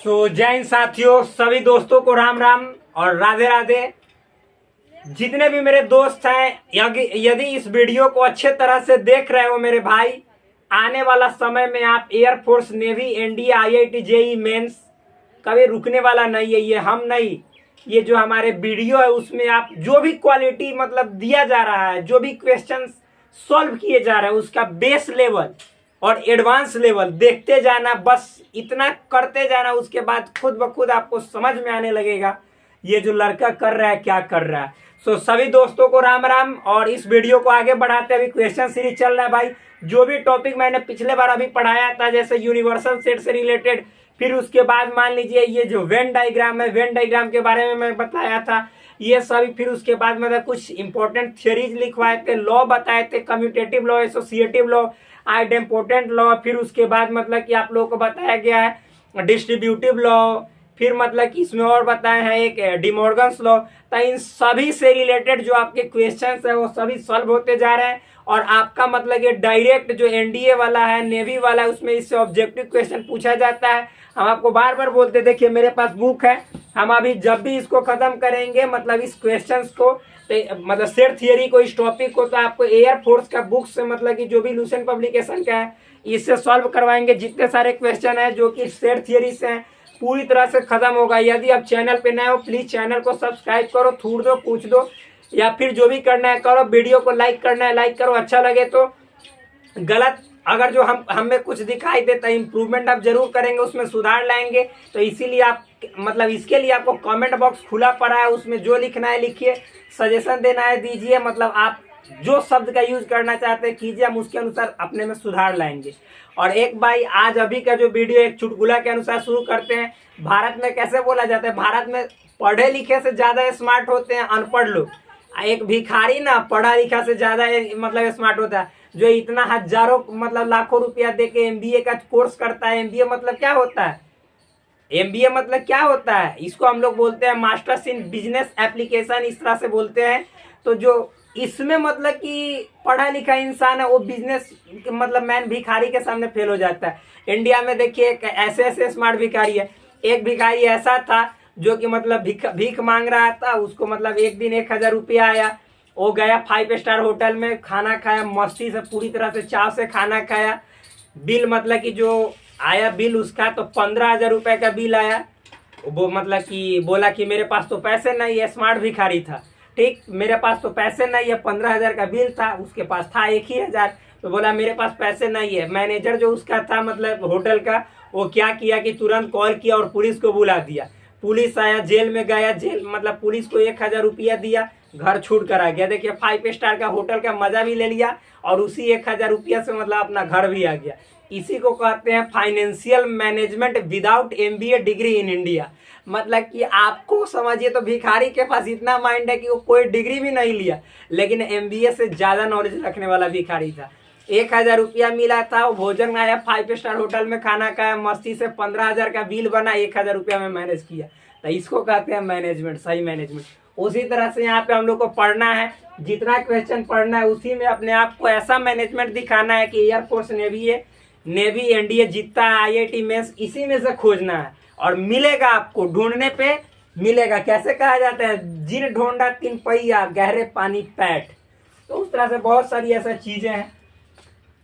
जय हिंद साथियों, सभी दोस्तों को राम राम और राधे राधे। जितने भी मेरे दोस्त हैं, यदि इस वीडियो को अच्छे तरह से देख रहे हो मेरे भाई, आने वाला समय में आप air force, navy, NDA, IIT, JEE mains कभी रुकने वाला नहीं है। ये हम नहीं, ये जो हमारे वीडियो है उसमें आप जो भी क्वालिटी मतलब दिया जा रहा है, जो भी क्वेश्चन सॉल्व किए जा रहे हैं, उसका बेस लेवल और एडवांस लेवल देखते जाना, बस इतना करते जाना। उसके बाद खुद ब खुद आपको समझ में आने लगेगा ये जो लड़का कर रहा है क्या कर रहा है। सभी दोस्तों को राम राम। और इस वीडियो को आगे बढ़ाते अभी क्वेश्चन सीरीज चल रहा है भाई। जो भी टॉपिक मैंने पिछले बार अभी पढ़ाया था, जैसे यूनिवर्सल सेट से रिलेटेड, फिर उसके बाद मान लीजिए ये जो वेन डायग्राम है, वेन डायग्राम के बारे में मैं बताया था ये सभी। फिर उसके बाद मतलब कुछ इंपॉर्टेंट थियरीज लिखवाए थे, लॉ बताए थे, commutative law, associative law, idempotent law. फिर उसके बाद मतलब कि आप लोगों को बताया गया है डिस्ट्रीब्यूटिव लॉ। फिर मतलब कि इसमें और बताए हैं एक डिमॉर्गन्स लॉ। तो इन सभी से रिलेटेड जो आपके क्वेश्चंस है वो सभी सॉल्व होते जा रहे हैं। और आपका मतलब ये डायरेक्ट जो एनडीए वाला है, नेवी वाला है, उसमें इससे ऑब्जेक्टिव क्वेश्चन पूछा जाता है। हम आपको बार बार बोलते, देखिए मेरे पास बुक है, हम अभी जब भी इसको खत्म करेंगे मतलब इस क्वेश्चंस को, मतलब सेट थियरी को, इस टॉपिक को, तो आपको एयरफोर्स का बुक से मतलब कि जो भी लुसेंट पब्लिकेशन का है इससे सॉल्व करवाएंगे। जितने सारे क्वेश्चन है जो कि सेट थियरी से हैं पूरी तरह से खत्म होगा। यदि आप चैनल पे नए हो प्लीज चैनल को सब्सक्राइब करो, थूड़ दो, पूछ दो, या फिर जो भी करना है करो। वीडियो को लाइक करना है लाइक करो, अच्छा लगे तो। गलत अगर जो हमें कुछ दिखाई देता है इम्प्रूवमेंट आप जरूर करेंगे, उसमें सुधार लाएंगे। तो इसीलिए आप मतलब इसके लिए आपको कमेंट बॉक्स खुला पड़ा है, उसमें जो लिखना है लिखिए, सजेशन देना है दीजिए। मतलब आप जो शब्द का यूज करना चाहते हैं कीजिए, हम उसके अनुसार अपने में सुधार लाएंगे। और एक भाई आज अभी का जो वीडियो एक चुटकुला के अनुसार शुरू करते हैं। भारत में कैसे बोला जाता है, भारत में पढ़े लिखे से ज्यादा स्मार्ट होते हैं अनपढ़ लोग। एक भिखारी ना पढ़ा लिखा से ज्यादा मतलब स्मार्ट होता है, जो इतना हजारों मतलब लाखों रुपया दे के एमबीए का कोर्स करता है। एमबीए मतलब क्या होता है, एमबीए मतलब क्या होता है, इसको हम लोग बोलते हैं मास्टर्स इन बिजनेस एप्लीकेशन, इस तरह से बोलते हैं। तो जो इसमें मतलब कि पढ़ा लिखा इंसान है वो बिजनेस मतलब मैन भिखारी के सामने फेल हो जाता है। इंडिया में देखिए ऐसे ऐसे स्मार्ट भिखारी है। एक भिखारी ऐसा था जो कि मतलब भीख मांग रहा था। उसको मतलब एक दिन 1000 रुपया आया, वो गया 5 स्टार होटल में, खाना खाया मस्ती से, पूरी तरह से चाव से खाना खाया। बिल मतलब कि जो आया बिल उसका तो 15,000 रुपये का बिल आया। वो मतलब कि बोला कि मेरे पास तो पैसे नहीं है, स्मार्ट भिखारी था, ठीक, मेरे पास तो पैसे नहीं है। 15,000 का बिल था, उसके पास था 1,000। तो बोला मेरे पास पैसे नहीं है। मैनेजर जो उसका था मतलब होटल का, वो क्या किया कि तुरंत कॉल किया और पुलिस को बुला दिया। पुलिस आया, जेल में गया, जेल मतलब पुलिस को 1,000 रुपया दिया, घर छूट कर आ गया। देखिए 5 स्टार का होटल का मजा भी ले लिया और उसी 1,000 रुपया से मतलब अपना घर भी आ गया। इसी को कहते हैं financial management without MBA degree in India. मतलब कि आपको समझिए तो भिखारी के पास इतना माइंड है कि वो कोई डिग्री भी नहीं लिया, लेकिन एमबीए से ज्यादा नॉलेज रखने वाला भिखारी था। 1,000 रुपया मिला था, वो भोजन आया, 5 स्टार होटल में खाना खाया मस्ती से, 15,000 का बिल बना, 1,000 रुपया में मैनेज किया। तो इसको कहते हैं मैनेजमेंट, सही मैनेजमेंट। उसी तरह से यहाँ पे हम लोग को पढ़ना है, जितना क्वेश्चन पढ़ना है उसी में अपने आप को ऐसा मैनेजमेंट दिखाना है कि एयरफोर्स, नेवी, एनडीए जितना है, आईआईटी मेंस, इसी में से खोजना है और मिलेगा आपको, ढूंढने पे मिलेगा। कैसे कहा जाता है, जिन ढूंढा 3 पहिया, गहरे पानी पैट। तो उस तरह से बहुत सारी ऐसा चीजें हैं।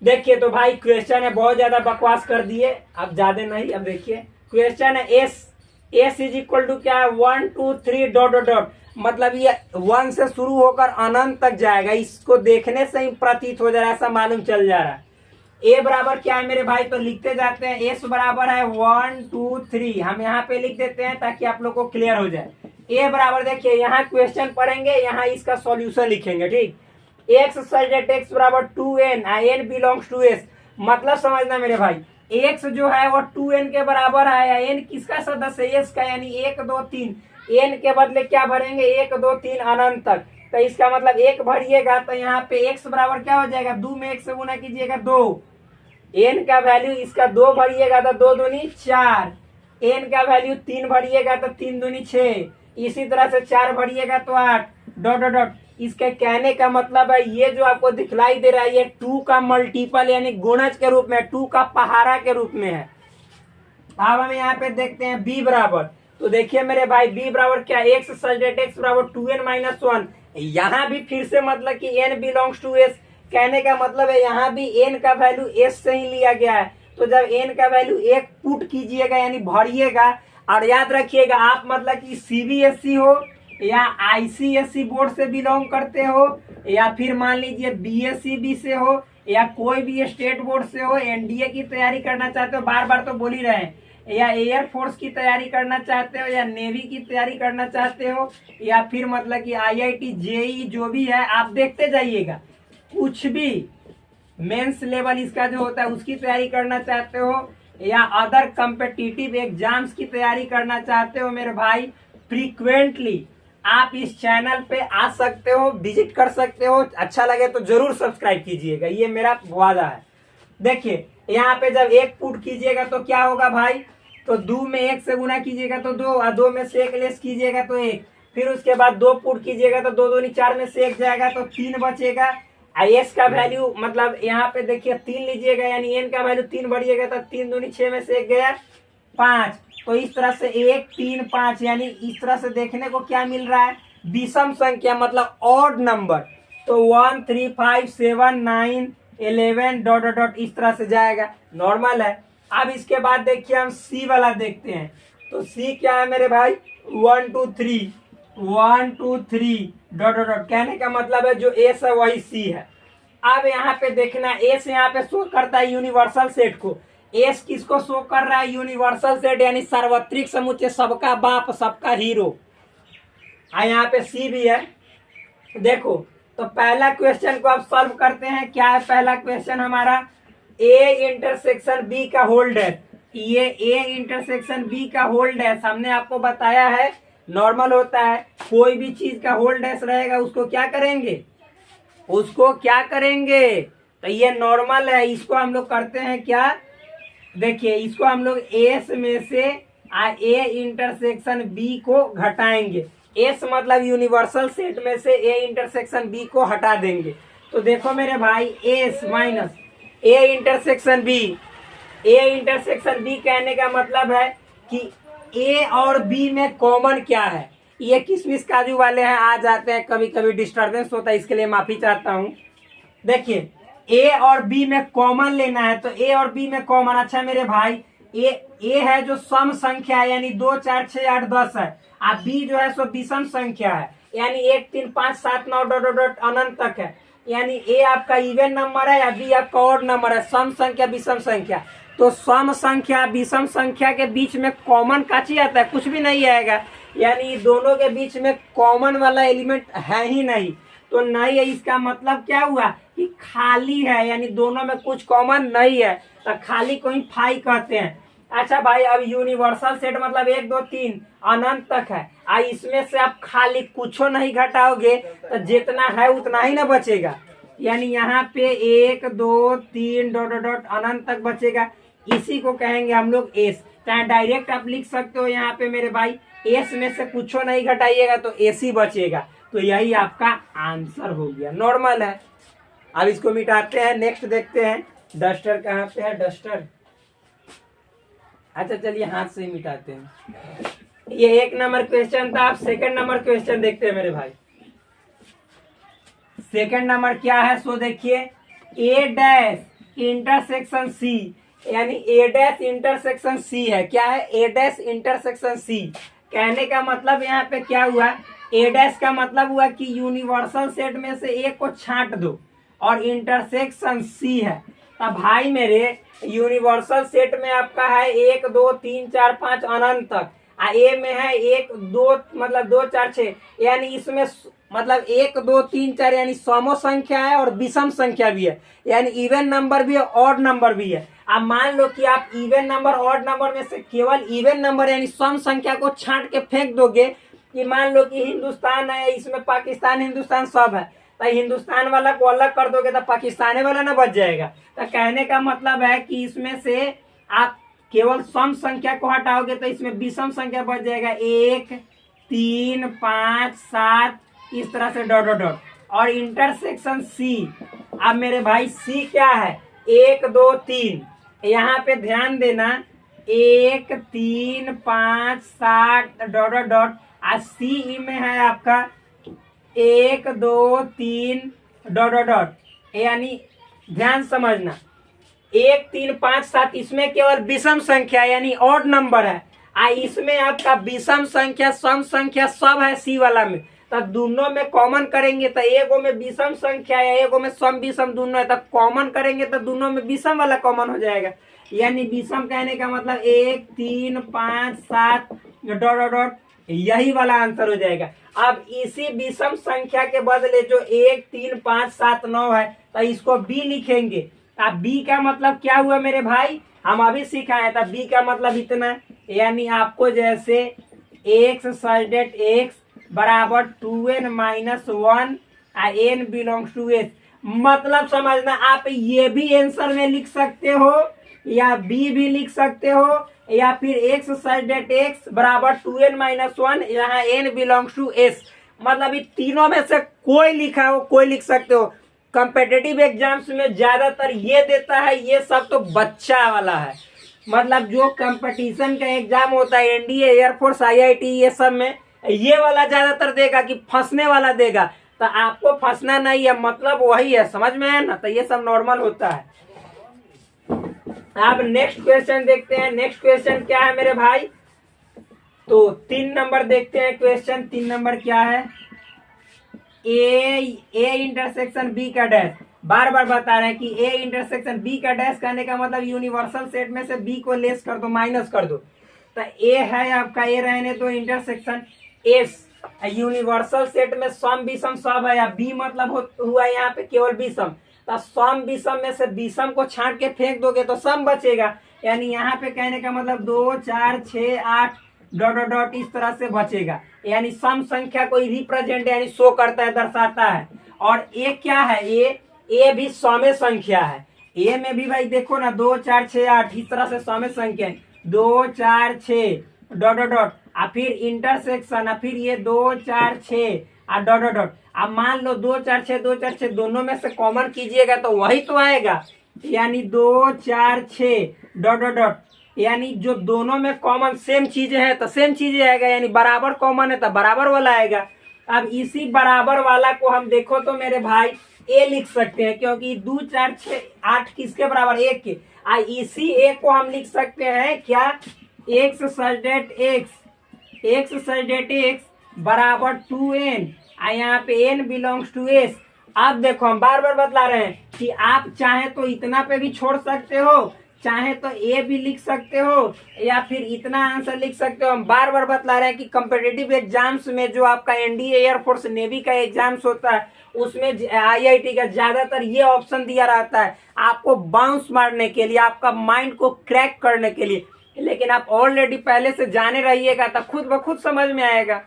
देखिए तो भाई क्वेश्चन है, बहुत ज्यादा बकवास कर दिए, अब ज्यादा नहीं। अब देखिए क्वेश्चन है एस इज इक्वल टू क्या है, 1 2 3 डॉट डॉट डॉट। मतलब ये 1 से शुरू होकर अनंत तक जाएगा। इसको देखने से ही प्रतीत हो जा रहा है, ऐसा मालूम चल जा रहा है। ए बराबर क्या है मेरे भाई, तो लिखते जाते हैं। एस बराबर है 1 2 3, हम यहाँ पे लिख देते हैं ताकि आप लोग को क्लियर हो जाए। ए बराबर देखिए यहाँ क्वेश्चन पढ़ेंगे, यहाँ इसका सॉल्यूशन लिखेंगे, ठीक। एक्स सजेट एक्स बराबर 2n, n belongs to s। मतलब समझना मेरे भाई, एक्स जो है वो 2n के बराबर है। n किसका सदस्य है, s का, यानी 1 2 3। n के बदले क्या भरेंगे, 1 2 3 अनंत तक। तो इसका मतलब 1 भरिएगा तो यहाँ पे x बराबर क्या हो जाएगा, 2 में 1 से गुना कीजिएगा 2। n का वैल्यू इसका 2 भरिएगा तो 2 दूनी 4। n का वैल्यू 3 भरिएगा तो 3 दूनी 6। इसी तरह से 4 भरिएगा तो 8, डॉट डॉट डॉट। इसके कहने का मतलब है ये जो आपको दिखलाई दे रहा है ये 2 का मल्टीपल यानी गुणज के रूप में, 2 का पहाड़ा के रूप में है। अब हम यहाँ पे देखते हैं b बराबर, तो देखिए मेरे भाई b बराबर क्या, x सच दैट x बराबर 2n-1। यहाँ भी फिर से मतलब कि n बिलोंग्स टू s, कहने का मतलब है यहाँ भी n का वैल्यू s से ही लिया गया है। तो जब n का वैल्यू 1 पुट कीजिएगा यानी भरिएगा, और याद रखिएगा आप मतलब कि CBSE हो या ICSE बोर्ड से बिलोंग करते हो, या फिर मान लीजिए BSEB से हो, या कोई भी स्टेट बोर्ड से हो, NDA की तैयारी करना चाहते हो, बार बार तो बोल ही रहे हैं, या एयरफोर्स की तैयारी करना चाहते हो, या नेवी की तैयारी करना चाहते हो, या फिर मतलब कि IIT JEE जो भी है आप देखते जाइएगा, कुछ भी मेंस लेवल इसका जो होता है उसकी तैयारी करना चाहते हो, या अदर कम्पिटिटिव एग्जाम्स की तैयारी करना चाहते हो मेरे भाई, फ्रीक्वेंटली आप इस चैनल पे आ सकते हो, विजिट कर सकते हो। अच्छा लगे तो जरूर सब्सक्राइब कीजिएगा, ये मेरा वादा है। देखिए यहाँ पे जब 1 पुट कीजिएगा तो क्या होगा भाई, तो 2 में 1 से गुना कीजिएगा तो 2, और 2 में से 1 लेस कीजिएगा तो 1, फिर उसके बाद 2 पुट कीजिएगा तो 2 दूनी 4 में से 1 जाएगा तो 3 बचेगा। एस का वैल्यू मतलब यहाँ पे देखिए 3 लीजिएगा यानी एन का वैल्यू 3 बढ़िएगा तो 3 दूनी 6 में से 1 गया 5। तो इस तरह से 1 3 5 यानी इस तरह से देखने को क्या मिल रहा है, विषम संख्या मतलब ऑड नंबर। तो 1 3 5 7 9 11 डॉट डॉट डॉट इस तरह से जाएगा, नॉर्मल है। अब इसके बाद देखिए हम सी वाला देखते हैं, तो सी क्या है मेरे भाई, 1 2 3 1 2 3 डॉट डॉट डॉट, कहने का मतलब है जो एस है वही सी है। अब यहाँ पे देखना एस यहाँ पे शो करता है यूनिवर्सल सेट को, एस किसको शो कर रहा है, यूनिवर्सल सेट यानी सार्वत्रिक समुच्चय, सबका बाप सबका हीरो। यहाँ पे सी भी है। देखो तो पहला क्वेश्चन को आप सॉल्व करते हैं, क्या है पहला क्वेश्चन हमारा, ए इंटरसेक्शन बी का होल डैश, ये ए इंटरसेक्शन बी का होल डैश हमने आपको बताया है नॉर्मल होता है, कोई भी चीज का होल डैश रहेगा उसको क्या करेंगे, उसको क्या करेंगे, तो ये नॉर्मल है, इसको हम लोग करते हैं क्या, देखिए इसको हम लोग एस में से ए इंटरसेक्शन बी को घटाएंगे, एस मतलब यूनिवर्सल सेट में से ए इंटरसेक्शन बी को हटा देंगे। तो देखो मेरे भाई S minus A intersection B, A intersection B कहने का मतलब है कि ए और बी में कॉमन क्या है, ये किशमिश काजू वाले हैं आ जाते हैं, कभी कभी डिस्टर्बेंस होता है, इसके लिए माफी चाहता हूँ। देखिए ए और बी में कॉमन लेना है, तो ए और बी में कॉमन, अच्छा मेरे भाई ए है जो सम संख्या है यानी 2 4 6 8 10 है, और बी जो है सो विषम संख्या है यानी 1 3 5 7 9 डॉट डॉट डॉट अनंत तक है, यानी ए आपका इवन नंबर है या बी आपका ऑड नंबर है, सम संख्या विषम संख्या। तो सम संख्या विषम संख्या के बीच में कॉमन का चीज आता है, कुछ भी नहीं आएगा, यानी दोनों के बीच में कॉमन वाला एलिमेंट है ही नहीं, तो नहीं है, इसका मतलब क्या हुआ कि खाली है, यानी दोनों में कुछ कॉमन नहीं है, तो खाली को ही फाई कहते हैं। अच्छा भाई अब यूनिवर्सल सेट मतलब 1 2 3 अनंत तक है, इसमें से आप खाली कुछ नहीं घटाओगे तो जितना है उतना ही ना बचेगा, यानी यहाँ पे 1 2 3 डॉट डॉट डॉट अनंत तक बचेगा, इसी को कहेंगे हम लोग एस। चाहे डायरेक्ट आप लिख सकते हो यहाँ पे मेरे भाई एस में से कुछ नहीं घटाइएगा तो एस ही बचेगा, तो यही आपका आंसर हो गया, नॉर्मल है। अब इसको मिटाते हैं, नेक्स्ट देखते हैं, डस्टर कहाँ पे है, डस्टर, अच्छा चलिए हाथ से ही मिटाते हैं। ये 1 नंबर क्वेश्चन था, आप 2nd नंबर क्वेश्चन देखते हैं मेरे भाई। 2nd नंबर क्या है, सो देखिए ए डैश इंटरसेक्शन सी, यानी ए डैश इंटरसेक्शन सी है, क्या है ए डैश इंटरसेक्शन सी, कहने का मतलब यहाँ पे क्या हुआ, ए डैश का मतलब हुआ कि यूनिवर्सल सेट में से ए को छांट दो, और इंटरसेक्शन सी है, तब भाई मेरे यूनिवर्सल सेट में आपका है 1 2 3 4 5 अनंत तक, ए में है 1 2 मतलब 2 4 6, यानी इसमें मतलब 1 2 3 4 यानी समो संख्या है और विषम संख्या भी है, यानी इवन नंबर भी है ऑड नंबर भी है। अब मान लो कि आप इवन नंबर ऑड नंबर में से केवल इवन नंबर यानी सम संख्या को छांट के फेंक दोगे, कि मान लो कि हिंदुस्तान है, इसमें पाकिस्तान हिंदुस्तान सब है, तो हिंदुस्तान वाला को अलग कर दोगे तो पाकिस्तानी वाला ना बच जाएगा, तो कहने का मतलब है कि इसमें से आप केवल सम संख्या को हटाओगे तो इसमें विषम संख्या बच जाएगा, 1 3 5 7 इस तरह से डॉट डॉट डॉट, और इंटरसेक्शन सी, अब मेरे भाई सी क्या है 1 2 3, यहाँ पे ध्यान देना 1 3 5 7 डॉट डॉट डॉट। सी में है आपका 1 2 3 डॉट डॉट डॉट। यानी ध्यान समझना 1 3 5 7 इसमें केवल विषम संख्या यानी ऑड नंबर है। इसमें आपका विषम संख्या सम संख्या सब है सी वाला में। तो दोनों में कॉमन करेंगे तो एगो में विषम संख्या है एगो में सम विषम दोनों है, तो कॉमन करेंगे तो दोनों में विषम वाला कॉमन हो जाएगा। यानी विषम कहने का मतलब 1 3 5 7 डॉट डॉट डॉट, यही वाला आंसर हो जाएगा। अब इसी विषम संख्या के बदले जो 1 3 5 7 9 है तो इसको बी लिखेंगे। अब बी का मतलब क्या हुआ मेरे भाई, हम अभी सिखाए था। बी का मतलब इतना, यानी आपको जैसे एक्स सजेट एक्स बराबर 2n - 1 n belongs to S, मतलब समझना आप ये भी आंसर में लिख सकते हो या बी भी लिख सकते हो या फिर एक्स सजेट एक्स बराबर 2n - 1 यहाँ n बिलोंग्स टू एस, मतलब ये तीनों में से कोई लिखा हो कोई लिख सकते हो। कॉम्पिटिटिव एग्जाम्स में ज्यादातर ये देता है, ये सब तो बच्चा वाला है। मतलब जो कंपटीशन का एग्जाम होता है एनडीए एयरफोर्स आईआईटी ये सब में ये वाला ज्यादातर देगा कि फंसने वाला देगा। तो आपको फंसना नहीं है, मतलब वही है, समझ में है ना। तो ये सब नॉर्मल होता है। अब नेक्स्ट क्वेश्चन देखते हैं। नेक्स्ट क्वेश्चन क्या है मेरे भाई, तो 3 नंबर देखते हैं क्वेश्चन। 3 नंबर क्या है, ए इंटरसेक्शन बी का डैश। बार बार बता रहे हैं कि ए इंटरसेक्शन बी का डैश कहने का मतलब यूनिवर्सल सेट में से बी को लेस कर दो, माइनस कर दो। तो ए है आपका, ए रहने दो इंटरसेक्शन एस। यूनिवर्सल सेट में सम विषम सब है, या बी मतलब हुआ यहाँ पे केवल विषम। तो सम विषम में से विषम को छांट के फेंक दोगे तो सम बचेगा। यानी यहाँ पे कहने का मतलब 2 4 6 8 डॉट डॉट डॉट इस तरह से बचेगा। यानी सम संख्या को रिप्रेजेंट यानी शो करता है, दर्शाता है। और ए क्या है, ए भी सौम्य संख्या है। ए में भी भाई देखो ना 2 4 6 8 इस तरह से सौम्य संख्या है, 2 4 6 डॉट डॉट डॉट। फिर इंटरसेक्शन, फिर ये 2 4 6 डॉट डॉट डॉट। अब मान लो 2 4 6 2 4 6 दोनों में से कॉमन कीजिएगा तो वही तो आएगा। यानी 2 4 6 डॉट डॉट डॉट, यानी जो दोनों में कॉमन सेम चीजें हैं तो सेम चीजें आएगा। यानी बराबर कॉमन है तो बराबर वाला आएगा। अब इसी बराबर वाला को हम देखो तो मेरे भाई ए लिख सकते हैं, क्योंकि 2 4 6 8 किसके बराबर, 1 के। इसी एक को हम लिख सकते हैं क्या, एक्स सजेट एक्स बराबर 2n, यहाँ पे n बिलोंग्स टू एस। अब देखो हम बार बार बतला रहे हैं कि आप चाहे तो इतना पे भी छोड़ सकते हो, चाहे तो ए भी लिख सकते हो, या फिर इतना आंसर लिख सकते हो। हम बार बार बतला रहे हैं कि कॉम्पिटिटिव एग्जाम्स में जो आपका एनडीए एयरफोर्स नेवी का एग्जाम्स होता है उसमें आईआईटी का ज्यादातर ये ऑप्शन दिया रहता है आपको बाउंस मारने के लिए, आपका माइंड को क्रैक करने के लिए। लेकिन आप ऑलरेडी पहले से जाने रहिएगा तो खुद ब खुद समझ में आएगा।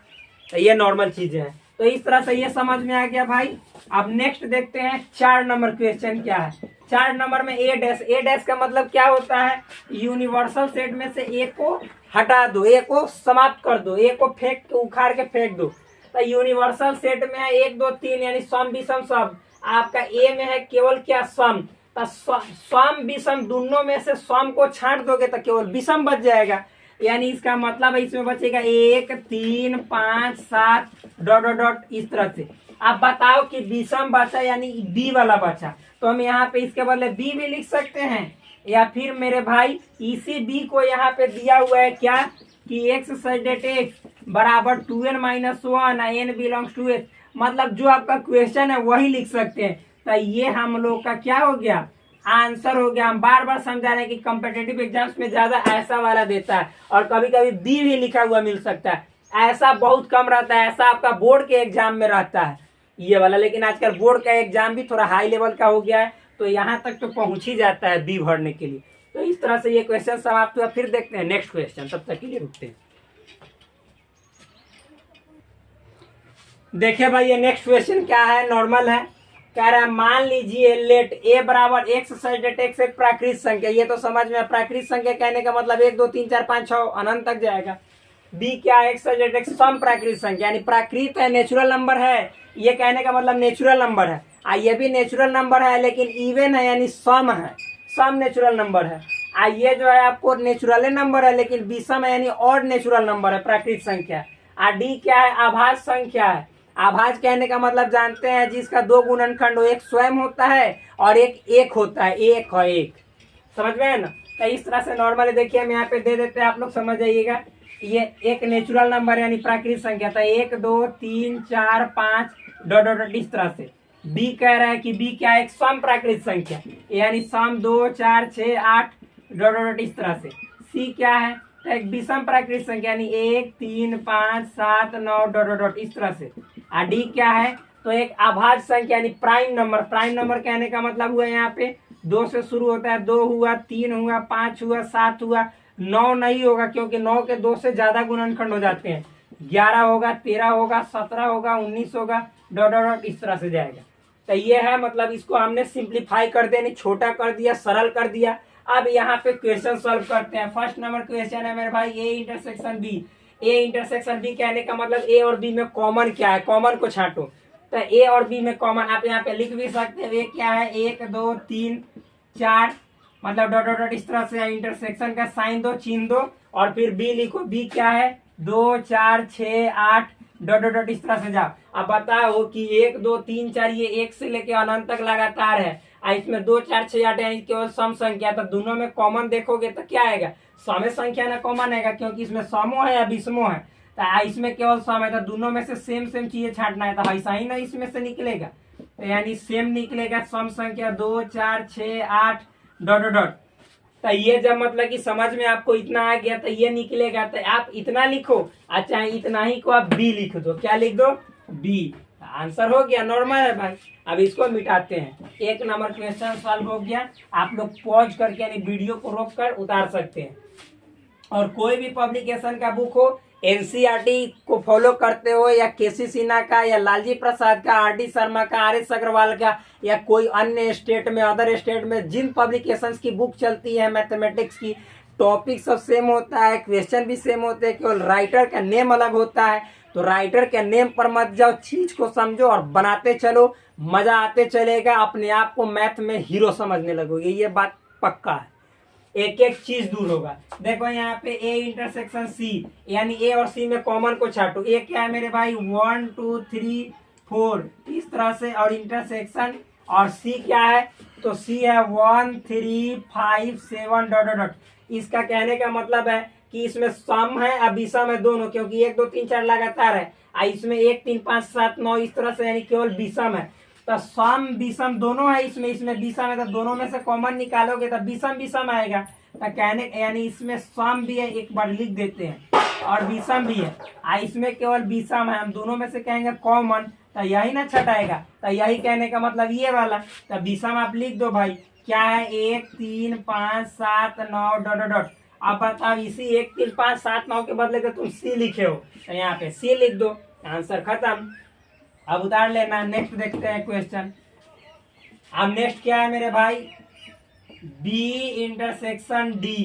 तो ये नॉर्मल चीजें हैं। तो इस तरह से ये समझ में आ गया भाई। अब नेक्स्ट देखते हैं 4 नंबर क्वेश्चन क्या है। 4 नंबर में ए डैश का मतलब क्या होता है, यूनिवर्सल सेट में से ए को हटा दो, ए को समाप्त कर दो, ए को फेंक के उखाड़ के फेंक दो। तो यूनिवर्सल सेट में है 1 2 3 यानी सम विषम सब। आपका ए में है केवल क्या, सम। तो सम विषम दोनों में से सम को छांट दोगे तो केवल विषम बच जाएगा। यानी इसका मतलब है इसमें बचेगा 1 3 5 7 डॉट डॉट डॉट इस तरह से। आप बताओ कि विषम बचा यानी बी वाला बचा, तो हम यहाँ पे इसके बदले बी भी लिख सकते हैं। या फिर मेरे भाई इसी बी को यहाँ पे दिया हुआ है क्या कि एक्स सजेट एक्स बराबर 2n - 1 n belongs to S, मतलब जो आपका क्वेश्चन है वही लिख सकते हैं। तो ये हम लोग का क्या हो गया, आंसर हो गया। हम बार बार समझा रहे हैं कि कॉम्पिटिटिव एग्जाम्स में ज्यादा ऐसा वाला देता है और कभी कभी बी भी लिखा हुआ मिल सकता है। ऐसा बहुत कम रहता है, ऐसा आपका बोर्ड के एग्जाम में रहता है ये वाला। लेकिन आजकल बोर्ड का एग्जाम भी थोड़ा हाई लेवल का हो गया है, तो यहाँ तक तो पहुंच ही जाता है बी भरने के लिए। तो इस तरह से ये क्वेश्चन समाप्त हुआ। फिर देखते हैं नेक्स्ट क्वेश्चन, तब तक के लिए रुकते हैं। देखिए भाई ये नेक्स्ट क्वेश्चन क्या है, नॉर्मल है। कह रहा है मान लीजिए लेट ए बराबर एक्स सजेट एक्स एक प्राकृत संख्या। ये तो समझ में, प्राकृत संख्या कहने का मतलब 1 2 3 4 5 6 अनंत तक जाएगा। बी क्या है, एक्स सजेट एक्स सम प्राकृत संख्या, यानी प्राकृत है, नेचुरल नंबर है। ये कहने का मतलब नेचुरल नंबर है। ये भी नेचुरल नंबर है लेकिन इवन है, यानी सम है, सम नेचुरल नंबर है। ये जो है आपको नेचुरल नंबर है, लेकिन विषम है यानी और नेचुरल नंबर है, प्राकृतिक संख्या। डी क्या है? आभाज्य संख्या है। आभाज्य कहने का मतलब जानते हैं जिसका दो गुणनखंड हो, एक स्वयं होता है और एक होता है, एक है एक। समझ में है ना? तो इस तरह से नॉर्मली देखिए हम यहाँ पे दे देते हैं, आप लोग समझ जाइएगा। ये एक नेचुरल नंबर यानी प्राकृतिक संख्या था, 1 2 3 4 5 डॉट डॉट डॉट, इस तरह से। बी कह रहा है कि बी क्या है? एक सम प्राकृतिक संख्या यानी सम 2 4 6 8 डॉट डॉट, इस तरह से। सी क्या है? तो एक विषम प्राकृतिक संख्या यानी 1 3 5 7 9 डॉट डॉट डॉट, इस तरह से। और डी क्या है? तो एक अभाज्य संख्या यानी प्राइम नंबर। प्राइम नंबर कहने का मतलब हुआ यहाँ पे 2 से शुरू होता है, 2 हुआ, 3 हुआ, 5 हुआ, 7 हुआ, 9 नहीं होगा क्योंकि 9 के 2 से ज्यादा गुणनखंड हो जाते हैं। 11 होगा, 13 होगा, 17 होगा, 19 होगा, डॉट डॉट डॉट, इस तरह से जाएगा। तो ये है मतलब इसको हमने सिंप्लीफाई कर दिया, यानी छोटा कर दिया, सरल कर दिया। अब यहाँ पे क्वेश्चन सॉल्व करते हैं। फर्स्ट नंबर क्वेश्चन है मेरे भाई, A intersection B. A intersection B कहने का मतलब ए और बी में कॉमन क्या है? कॉमन को छांटो। तो ए और बी में कॉमन आप यहाँ पे लिख भी सकते हैं। ए क्या है? 1 2 3 4 मतलब डॉट डॉट डॉट, इस तरह से इंटरसेक्शन का साइन दो, चिन्ह दो, और फिर बी लिखो। बी क्या है? 2 4 6 8 डॉट डॉट डॉट, इस तरह से जाओ। अब बताओ कि 1 2 3 4 ये 1 से लेके अनंत तक लगातार है, इसमें 2 4 6 8 यानी केवल सम संख्या। तो दोनों में कॉमन देखोगे तो क्या आएगा? सम संख्या ना कॉमन आएगा, क्योंकि इसमें समो है या विषमो है। तो इसमें केवल सम है, तो दोनों में से सेम सेम चीजें छांटना है, तो ऐसा ही ना इसमें से निकलेगा। तो यानी सेम निकलेगा सम संख्या 2 4 6 8 डॉट डॉट डॉट। तो ये जब मतलब कि समझ में आपको इतना आ गया तो ये निकलेगा। तो आप इतना लिखो, अच्छा इतना ही को आप बी लिख दो। क्या लिख दो? बी। आंसर हो गया, नॉर्मल है भाई। अब इसको मिटाते हैं। एक नंबर क्वेश्चन सॉल्व हो गया। आप लोग पॉज करके यानी वीडियो को रोक कर उतार सकते हैं। और कोई भी पब्लिकेशन का बुक हो, एनसीईआरटी को फॉलो करते हो या केसी सिन्हा का या लालजी प्रसाद का, आर.डी. शर्मा का, आर.एस. अग्रवाल का, या कोई अन्य स्टेट में, अदर स्टेट में जिन पब्लिकेशंस की बुक चलती है मैथमेटिक्स की, टॉपिक सब सेम होता है, क्वेश्चन भी सेम होते हैं, केवल राइटर का नेम अलग होता है। तो राइटर के नेम पर मत जाओ, चीज को समझो और बनाते चलो, मजा आते चलेगा। अपने आप को मैथ में हीरो समझने लगोगे, ये बात पक्का है। एक एक चीज दूर होगा। देखो यहाँ पे ए इंटरसेक्शन सी, यानी ए और सी में कॉमन को छाटो। ए क्या है मेरे भाई? 1 2 3 4, इस तरह से। और इंटरसेक्शन और सी क्या है? तो सी है 1 3 5 7 डॉट डॉट डॉट। इसका कहने का मतलब है कि इसमें सम है और विषम है दोनों, क्योंकि 1 2 3 4 लगातार है, इसमें 1 3 5 7 9 इस तरह से, यानी केवल विषम है। तो सम विषम दोनों है इसमें विषम है, तो दोनों में से कॉमन निकालोगे तो विषम विषम आएगा। तो कहने यानी इसमें सम भी है, एक बार लिख देते हैं, और विषम भी है, इसमें केवल विषम है। हम दोनों में से कहेंगे कॉमन, तो यही ना छटाएगा। तो यही कहने का मतलब ये वाला। तो विषम आप लिख दो भाई, क्या है? 1 3 5 7 9 डॉट डॉट डॉट। अब बताओ इसी 1 3 5 7 9 के बदले तो तुम सी लिखे हो, तो यहाँ पे सी लिख दो, आंसर खत्म। अब उतार लेना। नेक्स्ट देखते हैं क्वेश्चन। अब नेक्स्ट क्या है मेरे भाई? B intersection D.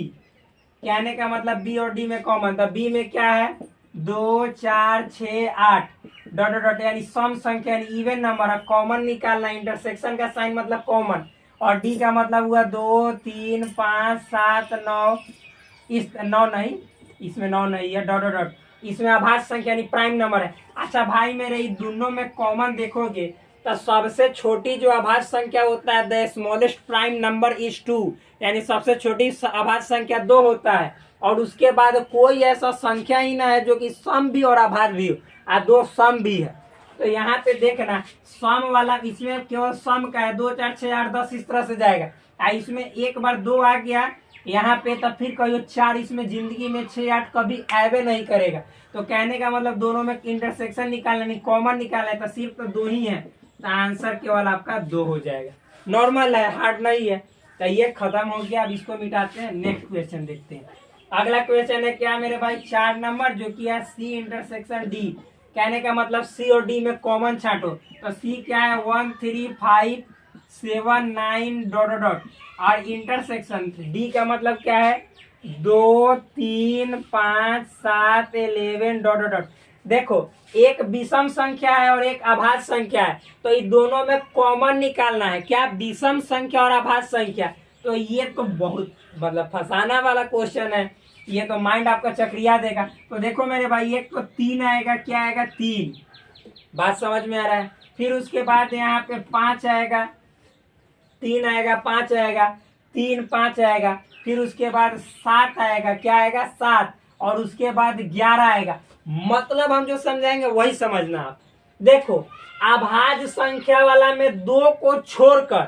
कहने का मतलब बी और डी में कॉमन, तो बी में क्या है? 2 4 6 8 डॉट डॉट डॉट, यानी सम संख्या यानी इवन नंबर है, कॉमन निकालना। इंटरसेक्शन का साइन मतलब कॉमन, और डी का मतलब हुआ 2 3 5 7 9, इस 9 नहीं, इसमें 9 नहीं है, डॉट डॉट डॉट। इसमें अभाज्य संख्या यानी प्राइम नंबर है। अच्छा भाई मेरे इन दोनों में कॉमन देखोगे तो सबसे छोटी जो अभाज्य संख्या होता है, the smallest prime number is 2, यानी सबसे छोटी अभाज्य संख्या 2 होता है। और उसके बाद कोई ऐसा संख्या ही ना है जो कि सम भी और अभाज्य भी हो, और 2 सम भी है। तो यहाँ पे देखना सम वाला, इसमें केवल सम का है, 2 4 6 8 10 इस तरह से जाएगा। इसमें एक बार 2 आ गया यहाँ पे, तब फिर कहियो 4, इसमें जिंदगी में 6 8 कभी आवे नहीं करेगा। तो कहने का मतलब दोनों में इंटरसेक्शन निकालना नहीं, कॉमन निकालना है, तो सिर्फ तो 2 ही है। तो आंसर केवल आपका 2 हो जाएगा। नॉर्मल है, हार्ड नहीं है। तो ये खत्म हो गया। अब इसको मिटाते हैं, नेक्स्ट क्वेश्चन देखते हैं। अगला क्वेश्चन है क्या मेरे भाई? 4 नंबर, जो कि है सी इंटरसेक्शन डी। कहने का मतलब सी और डी में कॉमन छाटो। तो सी क्या है? 1 3 5 7 9 डॉट डॉट। और इंटरसेक्शन डी का मतलब क्या है? 2 3 5 7 11 डॉट डॉट। देखो एक विषम संख्या है और एक अभाज्य संख्या है, तो इन दोनों में कॉमन निकालना है। क्या? विषम संख्या और अभाज्य संख्या। तो ये तो बहुत मतलब फंसाना वाला क्वेश्चन है, ये तो माइंड आपका चक्रिया देगा। तो देखो मेरे भाई, एक तो 3 आएगा, क्या आएगा 3, बात समझ में आ रहा है। फिर उसके बाद यहाँ पे 5 आएगा, 3 आएगा, 5 आएगा, 3 5 आएगा। फिर उसके बाद 7 आएगा, क्या आएगा 7, और उसके बाद 11 आएगा। मतलब हम जो समझाएंगे वही समझना आप। देखो अभाज्य संख्या वाला में 2 को छोड़कर,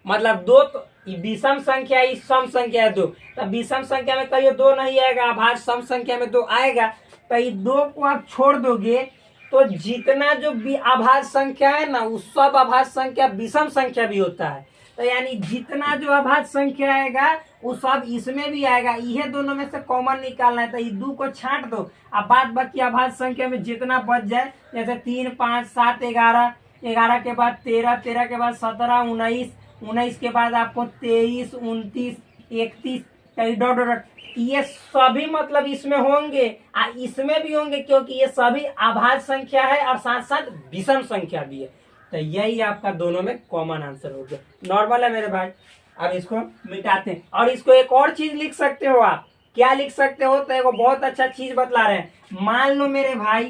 मतलब 2 तो विषम संख्या, इस सम संख्या है 2, तो विषम संख्या में कहिए 2 नहीं आएगा, अभाज्य सम संख्या में 2 आएगा। तो ये 2 को आप छोड़ दोगे तो जितना जो भी अभाज्य संख्या है ना, उस सब अभाज्य संख्या विषम संख्या भी होता है। तो यानी जितना जो अभाज्य संख्या आएगा वो सब इसमें भी आएगा। ये दोनों में से कॉमन निकालना है, तो ये 2 को छांट दो। अब बात बाकी अभाज्य संख्या में जितना बच जाए, जैसे 3 5 7 11, 11 के बाद 13, 13 के बाद 17, 19, 19 के बाद आपको 23, 29, 31, डॉट डॉट, ये सभी मतलब इसमें होंगे, इसमें भी होंगे, क्योंकि ये सभी अभाज्य संख्या है और साथ साथ विषम संख्या भी है। तो यही आपका दोनों में कॉमन आंसर हो गया। नॉर्मल है मेरे भाई। अब इसको मिटाते हैं, और इसको एक और चीज लिख सकते हो आप। क्या लिख सकते हो? तो एक बहुत अच्छा चीज बतला रहे हैं। मान लो मेरे भाई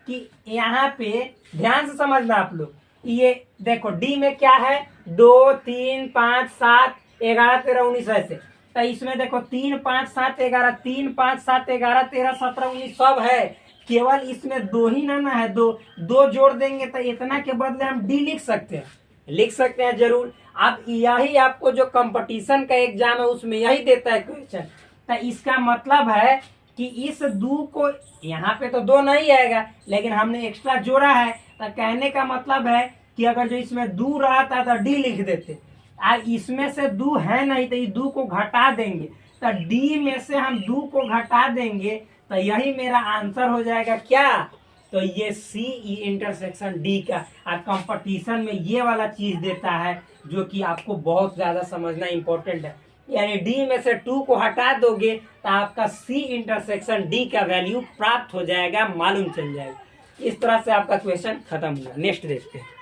कि यहाँ पे ध्यान से समझना आप लोग, ये देखो डी में क्या है, 2 3 5 7 11 13 19 ऐसे। तो इसमें देखो 3 5 7 11, 3 5 7 11 13 17 19 सब है, केवल इसमें 2 ही ना है, 2 जोड़ देंगे तो इतना के बदले हम डी लिख सकते हैं, लिख सकते हैं जरूर। अब यही आपको जो कंपटीशन का एग्जाम है उसमें यही देता है क्वेश्चन। तो इसका मतलब है कि इस 2 को, यहाँ पे तो 2 नहीं आएगा लेकिन हमने एक्स्ट्रा जोड़ा है। तो कहने का मतलब है कि अगर जो इसमें 2 रहता तो डी लिख देते, इसमें से 2 है नहीं तो ये 2 को घटा देंगे, तो डी में से हम 2 को घटा देंगे, तो यही मेरा आंसर हो जाएगा क्या, तो ये सी इंटरसेक्शन डी का। कंपटीशन में ये वाला चीज देता है जो कि आपको बहुत ज्यादा समझना इंपॉर्टेंट है। यानी डी में से 2 को हटा दोगे तो आपका सी इंटरसेक्शन डी का वैल्यू प्राप्त हो जाएगा, मालूम चल जाएगा। इस तरह से आपका क्वेश्चन खत्म हुआ। नेक्स्ट देखते हैं।